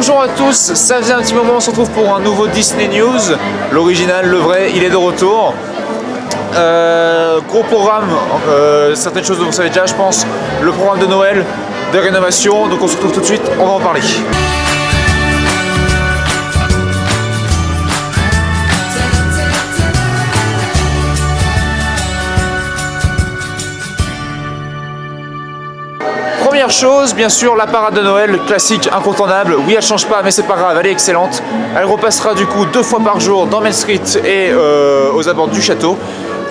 Bonjour à tous, ça faisait un petit moment, on se retrouve pour un nouveau Disney News. L'original, le vrai, il est de retour. Gros programme, certaines choses vous savez déjà je pense. Le programme de Noël, des rénovations, donc on se retrouve tout de suite, on va en parler. Première chose, bien sûr, la parade de Noël, classique, incontournable. Oui, elle change pas, mais c'est pas grave, elle est excellente. Elle repassera du coup 2 fois par jour dans Main Street et aux abords du château.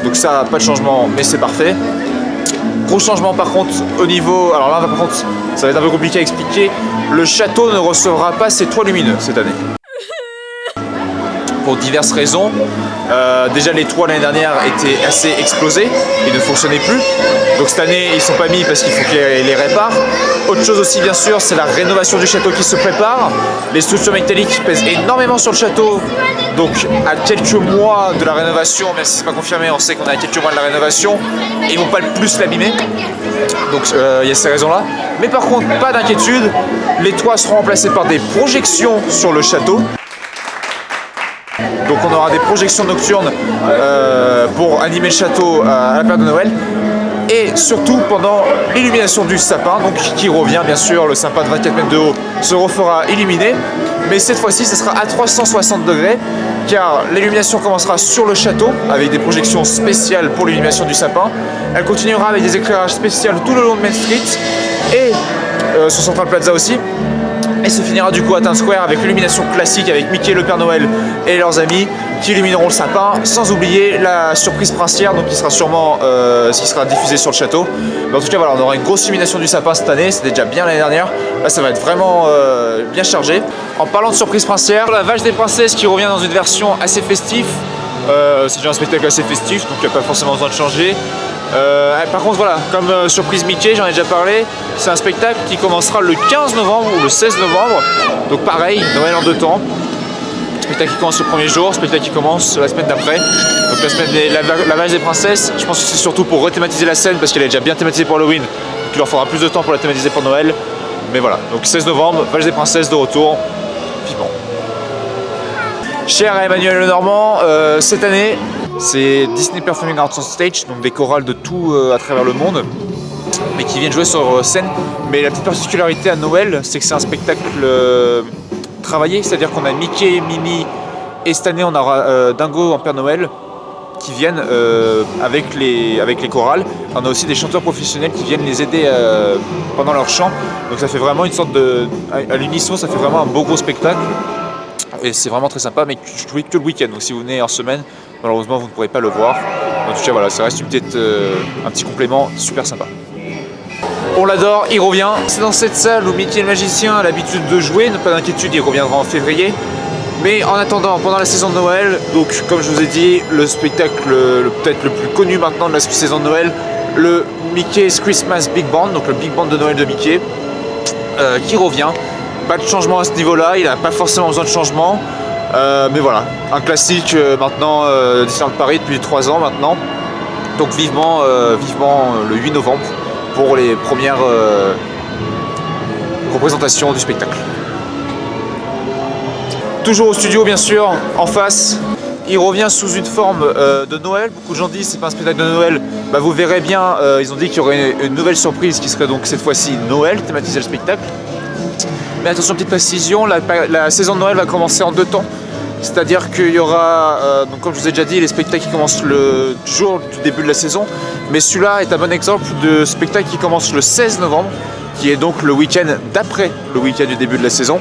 Donc ça, pas de changement, mais c'est parfait. Gros changement par contre au niveau... Alors là, par contre, ça va être un peu compliqué à expliquer. Le château ne recevra pas ses toits lumineux cette année. Pour diverses raisons. Déjà les toits l'année dernière étaient assez explosés, ils ne fonctionnaient plus. Donc cette année ils ne sont pas mis parce qu'il faut qu'ils les réparent. Autre chose aussi bien sûr, c'est la rénovation du château qui se prépare. Les structures métalliques pèsent énormément sur le château. Donc à quelques mois de la rénovation, même si c'est pas confirmé, on sait qu'on est à quelques mois de la rénovation, ils vont pas le plus l'abîmer. Donc il y a ces raisons là. Mais par contre, pas d'inquiétude, les toits seront remplacés par des projections sur le château. Donc on aura des projections nocturnes pour animer le château à la période de Noël. Et surtout pendant l'illumination du sapin, donc qui revient bien sûr, le sapin de 24 mètres de haut se refera illuminer. Mais cette fois-ci, ce sera à 360 degrés, car l'illumination commencera sur le château avec des projections spéciales pour l'illumination du sapin. Elle continuera avec des éclairages spéciaux tout le long de Main Street et sur Central Plaza aussi. Et se finira du coup à Times Square avec l'illumination classique avec Mickey, le Père Noël et leurs amis qui illumineront le sapin, sans oublier la surprise princière, donc qui sera sûrement ce qui sera diffusé sur le château. Mais en tout cas voilà, on aura une grosse illumination du sapin cette année, c'était déjà bien l'année dernière. Là ça va être vraiment bien chargé. En parlant de surprise princière, la Valse des Princesses qui revient dans une version assez festive. C'est déjà un spectacle assez festif, donc il n'y a pas forcément besoin de changer. Par contre voilà, comme surprise Mickey, j'en ai déjà parlé, c'est un spectacle qui commencera le 15 novembre ou le 16 novembre, donc pareil, Noël en 2 temps. Spectacle qui commence le premier jour, spectacle qui commence la semaine d'après. Donc la semaine la Valse des Princesses, je pense que c'est surtout pour rethématiser la scène parce qu'elle est déjà bien thématisée pour Halloween, donc il leur faudra plus de temps pour la thématiser pour Noël. Mais voilà, donc 16 novembre, Valse des Princesses de retour, vivement. Cher à Emmanuel Lenormand, cette année, c'est Disney Performing Arts on Stage, donc des chorales de tout à travers le monde, mais qui viennent jouer sur scène. Mais la petite particularité à Noël, c'est que c'est un spectacle travaillé, c'est-à-dire qu'on a Mickey, Minnie, et cette année on aura Dingo en Père Noël, qui viennent avec les chorales. On a aussi des chanteurs professionnels qui viennent les aider pendant leur chant. Donc ça fait vraiment une sorte de... À l'unisson, ça fait vraiment un beau gros spectacle. Et c'est vraiment très sympa, mais je trouvais que le week-end. Donc si vous venez en semaine, malheureusement vous ne pourrez pas le voir. En tout cas voilà, ça reste un petit complément super sympa. On l'adore, il revient. C'est dans cette salle où Mickey le magicien a l'habitude de jouer. Pas d'inquiétude, il reviendra en février. Mais en attendant, pendant la saison de Noël, donc comme je vous ai dit, le spectacle peut-être le plus connu maintenant de la saison de Noël, le Mickey's Christmas Big Band, donc le Big Band de Noël de Mickey, qui revient. Pas de changement à ce niveau-là, il n'a pas forcément besoin de changement. Mais voilà, un classique maintenant Disneyland Paris depuis 3 ans maintenant. Donc vivement le 8 novembre pour les premières représentations du spectacle. Toujours au studio bien sûr, en face. Il revient sous une forme de Noël. Beaucoup de gens disent c'est pas un spectacle de Noël. Bah, vous verrez bien, ils ont dit qu'il y aurait une nouvelle surprise qui serait donc cette fois-ci Noël, thématiser le spectacle. Mais attention, petite précision, la saison de Noël va commencer en 2 temps. C'est-à-dire qu'il y aura, donc comme je vous ai déjà dit, les spectacles qui commencent le jour du début de la saison. Mais celui-là est un bon exemple de spectacle qui commence le 16 novembre, qui est donc le week-end d'après le week-end du début de la saison.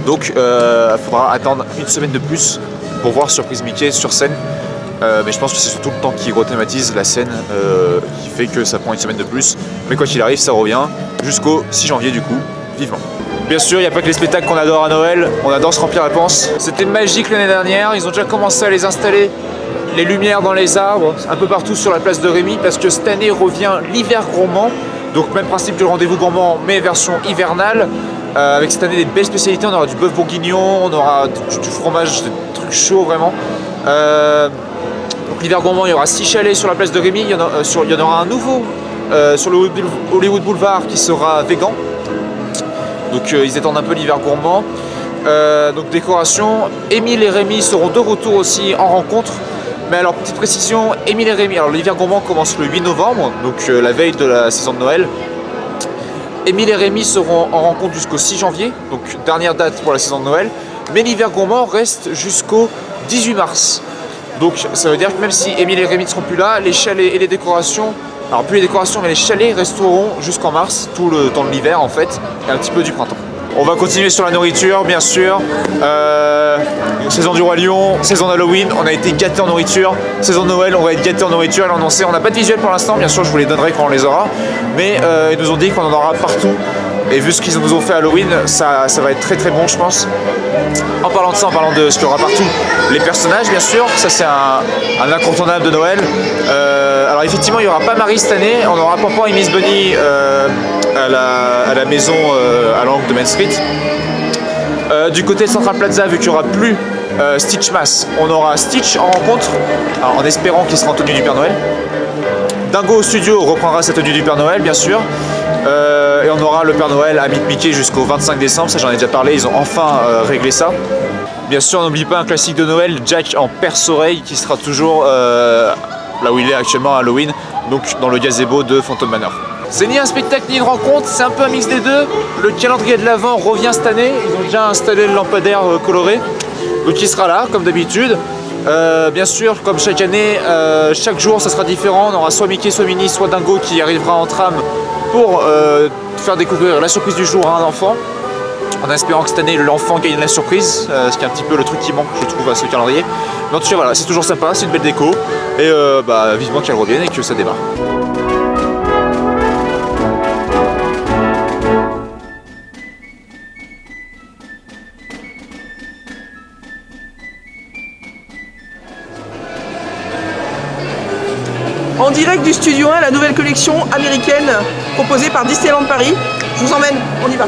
Donc il faudra attendre une semaine de plus pour voir Surprise Mickey sur scène. Mais je pense que c'est surtout le temps qui rethématise la scène qui fait que ça prend une semaine de plus. Mais quoi qu'il arrive, ça revient jusqu'au 6 janvier du coup, vivement. Bien sûr, il n'y a pas que les spectacles qu'on adore à Noël, on adore se remplir la panse. C'était magique l'année dernière, ils ont déjà commencé à les installer, les lumières dans les arbres, un peu partout sur la place de Rémy, parce que cette année revient l'hiver gourmand, donc même principe que le rendez-vous gourmand, mais version hivernale. Avec cette année des belles spécialités, on aura du bœuf bourguignon, on aura du fromage, des trucs chauds vraiment. Donc l'hiver gourmand, il y aura 6 chalets sur la place de Rémy, il y en aura un nouveau sur le Hollywood Boulevard qui sera végan. Donc ils étendent un peu l'hiver gourmand. Donc décoration, Émile et Rémi seront de retour aussi en rencontre. Mais alors petite précision, Émile et Rémi, alors l'hiver gourmand commence le 8 novembre, donc la veille de la saison de Noël. Émile et Rémi seront en rencontre jusqu'au 6 janvier, donc dernière date pour la saison de Noël. Mais l'hiver gourmand reste jusqu'au 18 mars. Donc ça veut dire que même si Émile et Rémi ne seront plus là, les chalets et les décorations, alors plus les décorations mais les chalets resteront jusqu'en mars, tout le temps de l'hiver en fait, et un petit peu du printemps. On va continuer sur la nourriture, bien sûr. Saison du Roi Lion, saison d'Halloween, on a été gâtés en nourriture. Saison de Noël, on va être gâtés en nourriture. Alors on n'a pas de visuel pour l'instant, bien sûr, je vous les donnerai quand on les aura. Mais ils nous ont dit qu'on en aura partout. Et vu ce qu'ils nous ont fait à Halloween, ça va être très très bon, je pense. En parlant de ça, en parlant de ce qu'il y aura partout, les personnages, bien sûr, ça c'est un incontournable de Noël. Alors effectivement, il n'y aura pas Marie cette année, on aura Pompon et Miss Bunny à la maison à l'angle de Main Street. Du côté de Central Plaza, vu qu'il n'y aura plus Stitch Mass, on aura Stitch en rencontre, alors, en espérant qu'il sera en tenue du Père Noël. Dingo au studio reprendra sa tenue du Père Noël, bien sûr. Et on aura le Père Noël à Meet Mickey jusqu'au 25 décembre, ça j'en ai déjà parlé, ils ont enfin réglé ça. Bien sûr, n'oublie pas un classique de Noël, Jack en perce-oreille, qui sera toujours là où il est actuellement à Halloween, donc dans le gazebo de Phantom Manor. C'est ni un spectacle ni une rencontre, c'est un peu un mix des deux. Le calendrier de l'Avent revient cette année, ils ont déjà installé le lampadaire coloré, donc il sera là comme d'habitude. Bien sûr, comme chaque année, chaque jour ça sera différent, on aura soit Mickey, soit Minnie, soit Dingo qui arrivera en tram pour faire découvrir la surprise du jour à un enfant, en espérant que cette année l'enfant gagne la surprise, ce qui est un petit peu le truc qui manque je trouve à ce calendrier. Mais en tout cas voilà, c'est toujours sympa, c'est une belle déco et vivement qu'elle revienne et que ça démarre. En direct du Studio 1, la nouvelle collection américaine proposée par Disneyland Paris. Je vous emmène, on y va.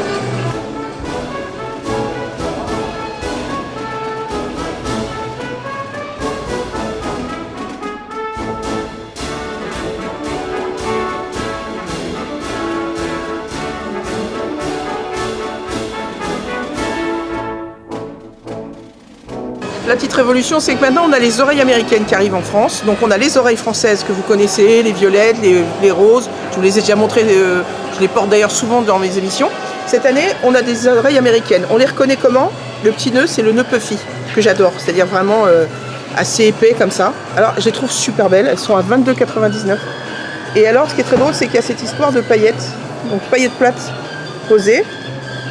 La petite révolution, c'est que maintenant on a les oreilles américaines qui arrivent en France. Donc on a les oreilles françaises que vous connaissez, les violettes, les roses. Je vous les ai déjà montrées, je les porte d'ailleurs souvent dans mes émissions. Cette année, on a des oreilles américaines. On les reconnaît comment? Le petit nœud, c'est le nœud puffy, que j'adore. C'est-à-dire vraiment assez épais comme ça. Alors je les trouve super belles, elles sont à 22,99 €. Et alors ce qui est très drôle, c'est qu'il y a cette histoire de paillettes. Donc paillettes plates posées.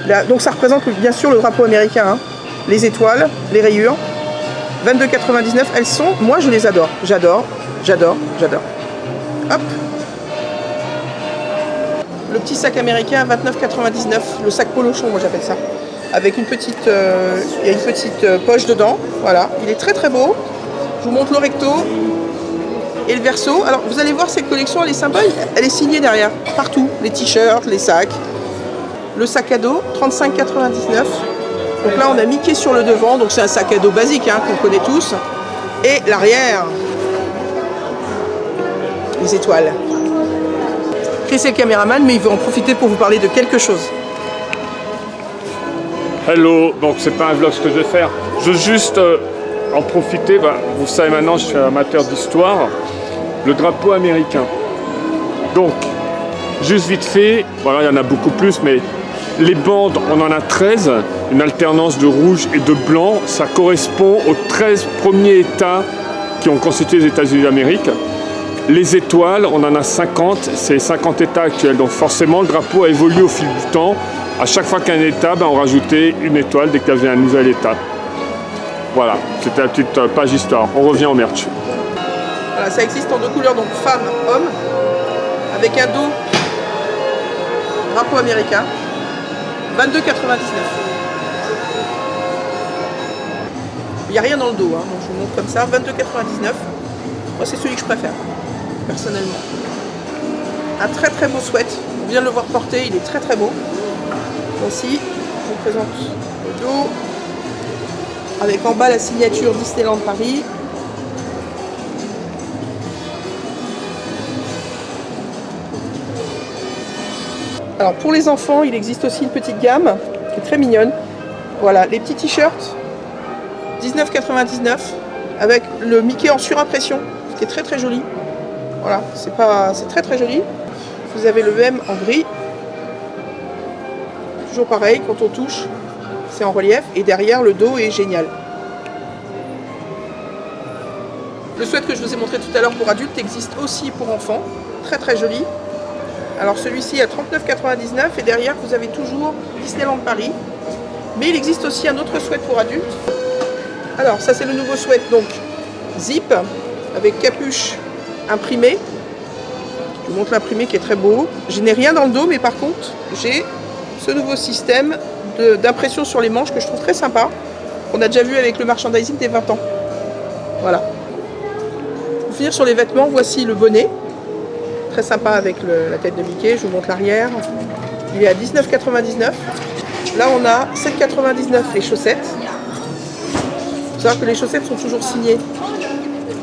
Là, donc ça représente bien sûr le drapeau américain, hein. Les étoiles, les rayures. 22,99 €, elles sont, moi je les adore, j'adore. Hop. Le petit sac américain à 29,99 €, le sac polochon, moi j'appelle ça. Avec une petite, il y a une petite poche dedans, voilà. Il est très très beau. Je vous montre le recto et le verso. Alors vous allez voir, cette collection elle est sympa, elle est signée derrière, partout. Les t-shirts, les sacs. Le sac à dos, 35,99 €. Donc là, on a Mickey sur le devant, donc c'est un sac à dos basique hein, qu'on connaît tous. Et l'arrière, les étoiles. Chris est le caméraman, mais il veut en profiter pour vous parler de quelque chose. Hello, donc c'est pas un vlog ce que je vais faire. Je veux juste en profiter, vous savez maintenant, je suis amateur d'histoire. Le drapeau américain. Donc, juste vite fait, voilà, il y en a beaucoup plus, mais les bandes, on en a 13, une alternance de rouge et de blanc. Ça correspond aux 13 premiers États qui ont constitué les États-Unis d'Amérique. Les étoiles, on en a 50, c'est 50 États actuels. Donc forcément, le drapeau a évolué au fil du temps. À chaque fois qu'un État, on rajoutait une étoile dès qu'il y avait un nouvel État. Voilà, c'était la petite page histoire. On revient au merch. Voilà, ça existe en deux couleurs, donc femme, homme, avec un dos drapeau américain. 22,99 €. Il n'y a rien dans le dos, hein, donc je vous montre comme ça, 22,99 €. Moi, c'est celui que je préfère, personnellement. Un très très beau sweat. On vient de le voir porter, il est très très beau. Voici, je vous présente le dos. Avec en bas la signature Disneyland Paris. Alors pour les enfants, il existe aussi une petite gamme qui est très mignonne. Voilà, les petits t-shirts, 19,99 avec le Mickey en surimpression, ce qui est très très joli. Voilà, c'est très très joli. Vous avez le même en gris. Toujours pareil, quand on touche, c'est en relief. Et derrière, le dos est génial. Le sweat que je vous ai montré tout à l'heure pour adultes existe aussi pour enfants. Très très joli. Alors celui-ci à 39,99 et derrière, vous avez toujours Disneyland Paris. Mais il existe aussi un autre sweat pour adultes. Alors ça c'est le nouveau sweat, donc zip avec capuche imprimée. Je vous montre l'imprimé qui est très beau. Je n'ai rien dans le dos, mais par contre j'ai ce nouveau système d'impression sur les manches que je trouve très sympa. On a déjà vu avec le merchandising des 20 ans. Voilà. Pour finir sur les vêtements, voici le bonnet. Très sympa avec la tête de Mickey. Je vous montre l'arrière. Il est à 19,99. Là on a 7,99 les chaussettes. Il faut savoir que les chaussettes sont toujours signées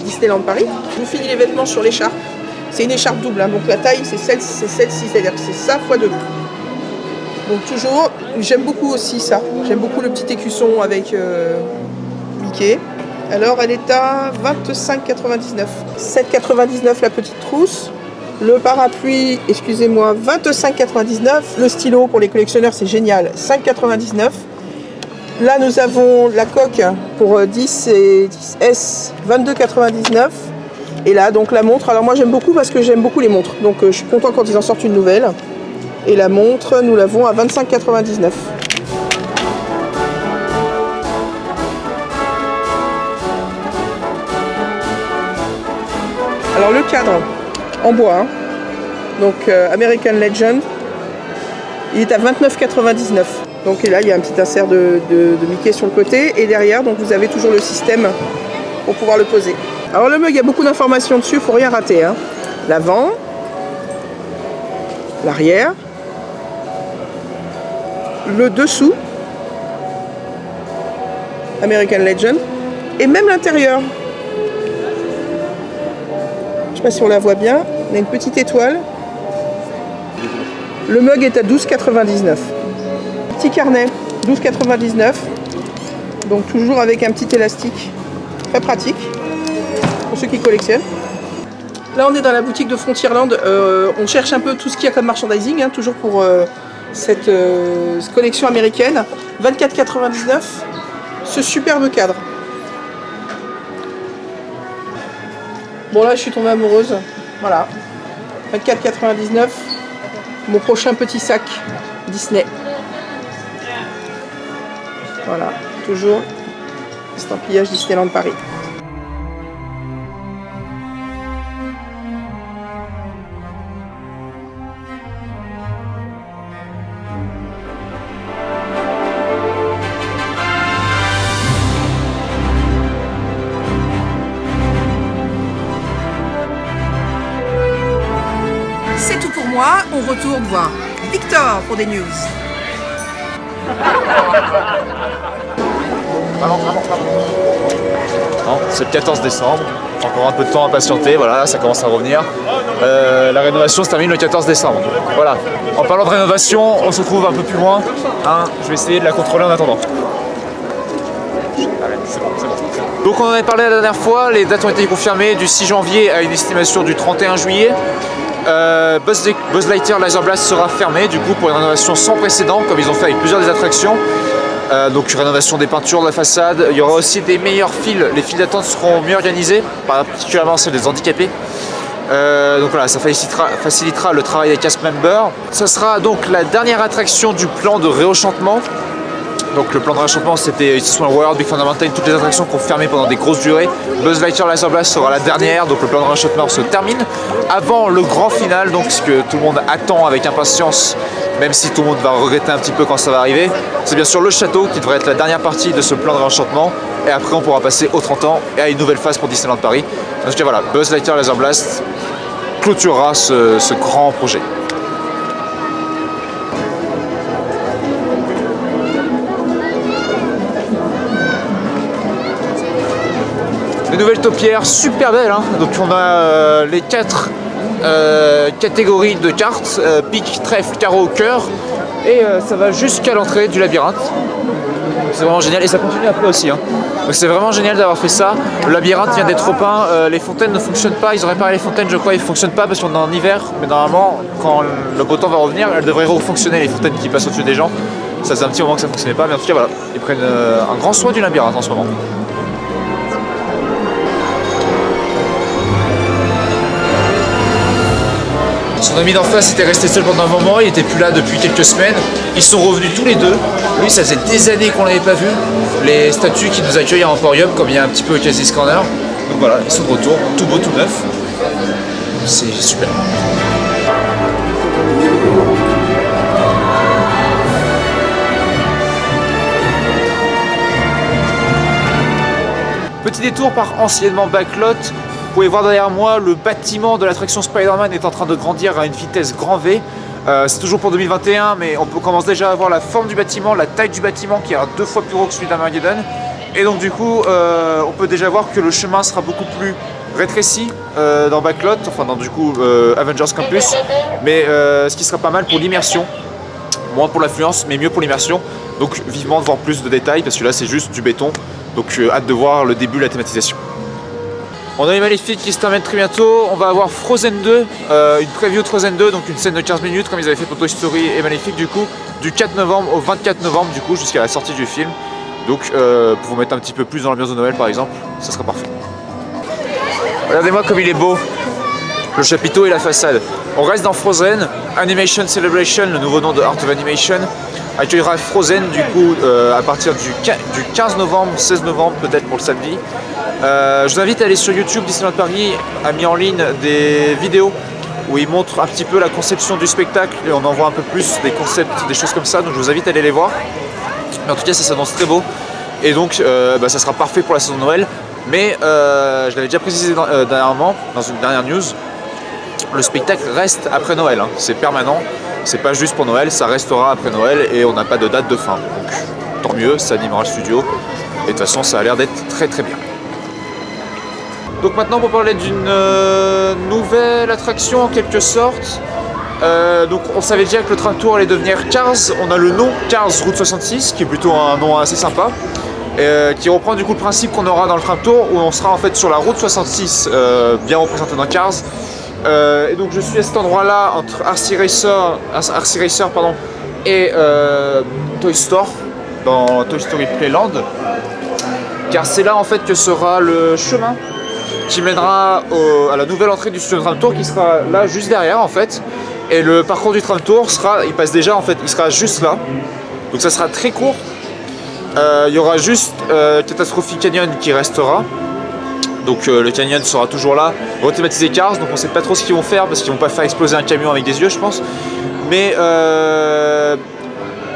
Disneyland Paris. Je vous finis les vêtements sur l'écharpe. C'est une écharpe double, hein, donc la taille c'est celle-ci, c'est-à-dire que c'est ça x 2. Donc toujours, j'aime beaucoup aussi ça. J'aime beaucoup le petit écusson avec Mickey. Alors elle est à 25,99. 7,99 la petite trousse. Le parapluie, excusez-moi, 25,99. Le stylo pour les collectionneurs, c'est génial, 5,99. Là, nous avons la coque pour 10 et 10S, 22,99. Et là, donc la montre. Alors moi, j'aime beaucoup parce que j'aime beaucoup les montres. Donc je suis content quand ils en sortent une nouvelle. Et la montre, nous l'avons à 25,99. Alors le cadre en bois, hein. Donc American Legend, il est à 29,99. Donc et là il y a un petit insert de Mickey sur le côté et derrière donc vous avez toujours le système pour pouvoir le poser. Alors le mug, il y a beaucoup d'informations dessus, il ne faut rien rater, hein. L'avant, l'arrière, le dessous, American Legend, et même l'intérieur. Je ne sais pas si on la voit bien, on a une petite étoile. Le mug est à 12,99. Petit carnet, 12,99. Donc toujours avec un petit élastique, très pratique pour ceux qui collectionnent. Là on est dans la boutique de Frontierland, on cherche un peu tout ce qu'il y a comme merchandising, hein, toujours pour cette collection américaine. 24,99, ce superbe cadre. Bon là je suis tombée amoureuse, voilà, 24,99, mon prochain petit sac Disney. Voilà, toujours estampillage Disneyland Paris. C'est tout pour moi, on retourne voir Victor pour des news. C'est le 14 décembre, encore un peu de temps à patienter, voilà, ça commence à revenir. La rénovation se termine le 14 décembre. Voilà. En parlant de rénovation, on se trouve un peu plus loin. Hein, je vais essayer de la contrôler en attendant. C'est bon. Donc on en avait parlé la dernière fois, les dates ont été confirmées du 6 janvier à une estimation du 31 juillet. Buzz Lightyear Laser Blast sera fermé du coup pour une rénovation sans précédent comme ils ont fait avec plusieurs des attractions. Donc rénovation des peintures de la façade, il y aura aussi des meilleurs fils, les files d'attente seront mieux organisées, particulièrement celles des handicapés. Donc voilà, ça facilitera le travail des cast members. Ça sera donc la dernière attraction du plan de réenchantement. Donc le plan de réenchantement c'était It's a Small World, Big Thunder Mountain, toutes les attractions qui ont fermé pendant des grosses durées. Buzz Lightyear Laser Blast sera la dernière, donc le plan de réenchantement se termine avant le grand final, donc ce que tout le monde attend avec impatience, même si tout le monde va regretter un petit peu quand ça va arriver. C'est bien sûr le château qui devrait être la dernière partie de ce plan de réenchantement, et après on pourra passer aux 30 ans et à une nouvelle phase pour Disneyland Paris. Donc voilà, Buzz Lightyear Laser Blast clôturera ce grand projet. Les nouvelles taupières super belles, hein. Donc on a les 4 catégories de cartes, pique, trèfle, carreau, cœur. Et ça va jusqu'à l'entrée du labyrinthe. C'est vraiment génial et ça continue après aussi. Hein. Donc c'est vraiment génial d'avoir fait ça. Le labyrinthe vient d'être repeint, les fontaines ne fonctionnent pas, ils ont réparé les fontaines je crois, ils ne fonctionnent pas parce qu'on est en hiver, mais normalement quand le beau temps va revenir, elles devraient refonctionner les fontaines qui passent au-dessus des gens. Ça faisait un petit moment que ça ne fonctionnait pas, mais en tout cas voilà, ils prennent un grand soin du labyrinthe en ce moment. Son ami d'en face était resté seul pendant un moment, il était plus là depuis quelques semaines. Ils sont revenus tous les deux. Lui, ça faisait des années qu'on l'avait pas vu. Les statues qui nous accueillent à Emporium, comme il y a un petit peu au Casis Corner. Donc voilà, ils sont de retour, tout beau, tout neuf. C'est super. Petit détour par anciennement Backlot. Vous pouvez voir derrière moi, le bâtiment de l'attraction Spider-Man est en train de grandir à une vitesse grand V. C'est toujours pour 2021, mais on commence déjà à voir la forme du bâtiment, la taille du bâtiment qui est 2 fois plus gros que celui d'Armageddon. Et donc du coup, on peut déjà voir que le chemin sera beaucoup plus rétréci dans Backlot, enfin dans du coup Avengers Campus. Mais ce qui sera pas mal pour l'immersion, moins pour l'affluence, mais mieux pour l'immersion. Donc vivement de voir plus de détails, parce que là c'est juste du béton. Donc hâte de voir le début de la thématisation. On a les Maléfiques qui se terminent très bientôt. On va avoir Frozen 2, une preview de Frozen 2, donc une scène de 15 minutes comme ils avaient fait pour Toy Story et Maléfique du coup, du 4 novembre au 24 novembre du coup jusqu'à la sortie du film. Donc pour vous mettre un petit peu plus dans l'ambiance de Noël par exemple, ça sera parfait. Regardez-moi comme il est beau, le chapiteau et la façade. On reste dans Frozen, Animation Celebration, le nouveau nom de Art of Animation, accueillera Frozen du coup à partir du 15 novembre, 16 novembre peut-être pour le samedi. Je vous invite à aller sur YouTube. Disneyland Paris a mis en ligne des vidéos où ils montrent un petit peu la conception du spectacle et on en voit un peu plus des concepts, des choses comme ça, donc je vous invite à aller les voir. Mais en tout cas ça s'annonce très beau et donc ça sera parfait pour la saison de Noël. Mais je l'avais déjà précisé dernièrement dans une dernière news, le spectacle reste après Noël, hein. C'est permanent, c'est pas juste pour Noël, ça restera après Noël et on n'a pas de date de fin. Donc tant mieux, ça animera le studio et de toute façon ça a l'air d'être très très bien. Donc maintenant pour parler d'une nouvelle attraction en quelque sorte. Donc on savait déjà que le Tram Tour allait devenir Cars. On a le nom Cars Route 66 qui est plutôt un nom assez sympa. Qui reprend du coup le principe qu'on aura dans le Tram Tour où on sera en fait sur la route 66 bien représenté dans Cars. Et donc je suis à cet endroit là entre RC Racer et Toy Store dans Toy Story Playland. Car c'est là en fait que sera le chemin qui mènera à la nouvelle entrée du studio Tram Tour qui sera là juste derrière en fait. Et le parcours du Tram Tour il passe déjà en fait, il sera juste là. Donc ça sera très court. Il y aura juste Catastrophe Canyon qui restera. Donc le canyon sera toujours là, rethématisé Cars, donc on sait pas trop ce qu'ils vont faire parce qu'ils vont pas faire exploser un camion avec des yeux je pense. Mais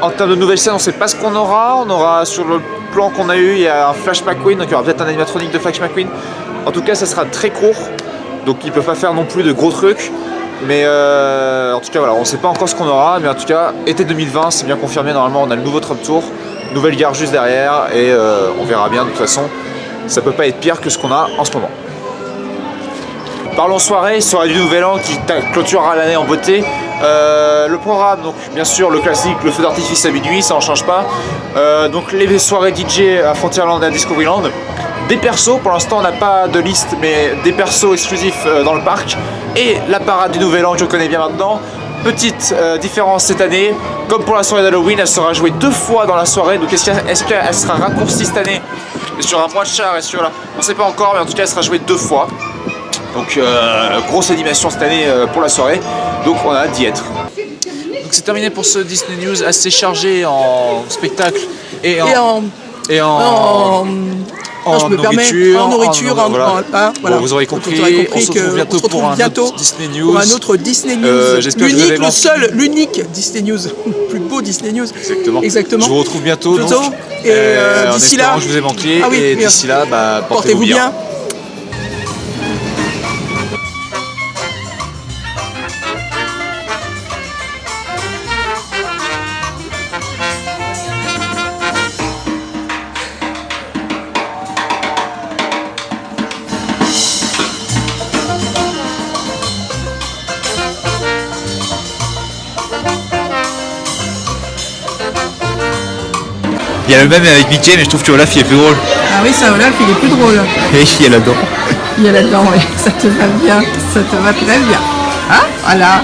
en termes de nouvelles scènes, on sait pas ce qu'on aura. On aura sur le plan qu'on a eu, il y a un Flash McQueen, donc il y aura peut-être un animatronique de Flash McQueen. En tout cas ça sera très court, donc ils peuvent pas faire non plus de gros trucs. Mais en tout cas voilà, on sait pas encore ce qu'on aura, mais en tout cas été 2020 c'est bien confirmé, normalement on a le nouveau Tram Tour, nouvelle gare juste derrière et on verra bien de toute façon. Ça peut pas être pire que ce qu'on a en ce moment. Parlons soirée du Nouvel An qui clôturera l'année en beauté. Le programme, donc bien sûr le classique, le feu d'artifice à minuit, ça en change pas. Donc les soirées DJ à Frontierland et à Discoveryland. Des persos, pour l'instant on n'a pas de liste, mais des persos exclusifs dans le parc. Et la parade du Nouvel An que je connais bien maintenant. Petite différence cette année, comme pour la soirée d'Halloween, elle sera jouée 2 fois dans la soirée. Donc est-ce qu'elle sera raccourcie cette année et sur un mois de char et sur là, on ne sait pas encore, mais en tout cas elle sera jouée 2 fois. Donc grosse animation cette année pour la soirée, donc on a hâte d'y être. Donc c'est terminé pour ce Disney News assez chargé en spectacle et en nourriture, voilà. Bon, vous aurez compris, on se retrouve bientôt pour un autre Disney News. Pour un autre Disney News. L'unique, l'unique Disney News. Le plus beau Disney News. Exactement. Je vous retrouve bientôt. Et d'ici là, je vous ai manqué. Et d'ici là, portez-vous bien. Il y a le même avec Mickey, mais je trouve que Olaf il est plus drôle. Ah oui, ça Olaf, il est plus drôle. Et il y a là-dedans. Il y a là-dedans, oui. Ça te va bien. Ça te va très bien. Ah, voilà.